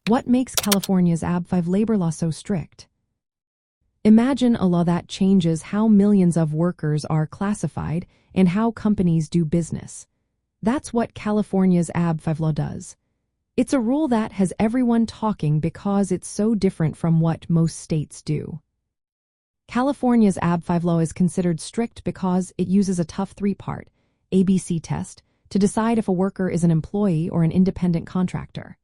What makes California's AB5 labor law so strict? Imagine a law that changes how millions of workers are classified and how companies do business. That's what California's AB5 law does. It's a rule that has everyone talking because it's so different from what most states do. California's AB5 law is considered strict because it uses a tough three-part ABC test to decide if a worker is an employee or an independent contractor.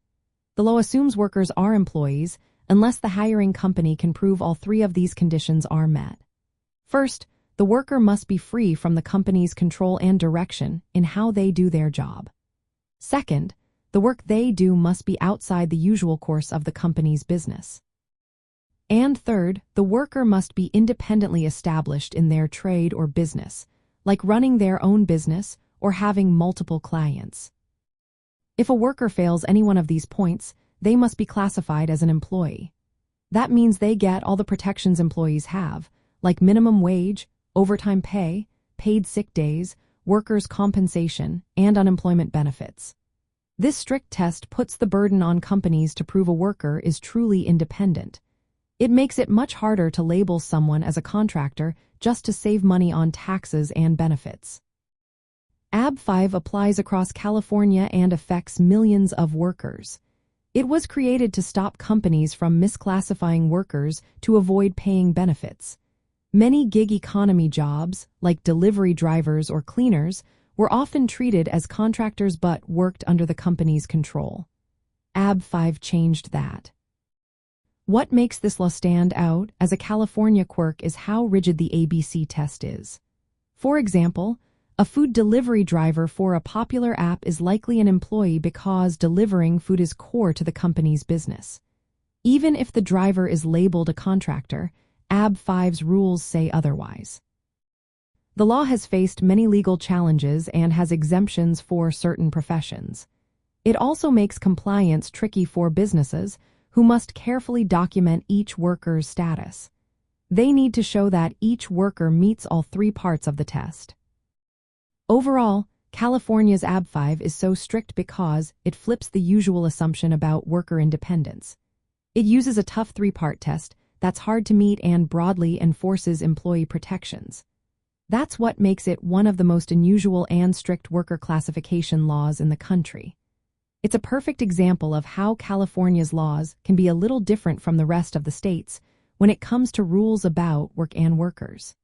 The law assumes workers are employees unless the hiring company can prove all three of these conditions are met. First, the worker must be free from the company's control and direction in how they do their job. Second, the work they do must be outside the usual course of the company's business. And third, the worker must be independently established in their trade or business, like running their own business or having multiple clients. If a worker fails any one of these points, they must be classified as an employee. That means they get all the protections employees have, like minimum wage, overtime pay, paid sick days, workers' compensation, and unemployment benefits. This strict test puts the burden on companies to prove a worker is truly independent. It makes it much harder to label someone as a contractor just to save money on taxes and benefits. AB5 applies across California and affects millions of workers. It was created to stop companies from misclassifying workers to avoid paying benefits. Many gig economy jobs, like delivery drivers or cleaners, were often treated as contractors but worked under the company's control. AB5 changed that. What makes this law stand out as a California quirk is how rigid the ABC test is. For example, a food delivery driver for a popular app is likely an employee because delivering food is core to the company's business. Even if the driver is labeled a contractor, AB5's rules say otherwise. The law has faced many legal challenges and has exemptions for certain professions. It also makes compliance tricky for businesses who must carefully document each worker's status. They need to show that each worker meets all three parts of the test. Overall, California's AB5 is so strict because it flips the usual assumption about worker independence. It uses a tough three-part test that's hard to meet and broadly enforces employee protections. That's what makes it one of the most unusual and strict worker classification laws in the country. It's a perfect example of how California's laws can be a little different from the rest of the states when it comes to rules about work and workers.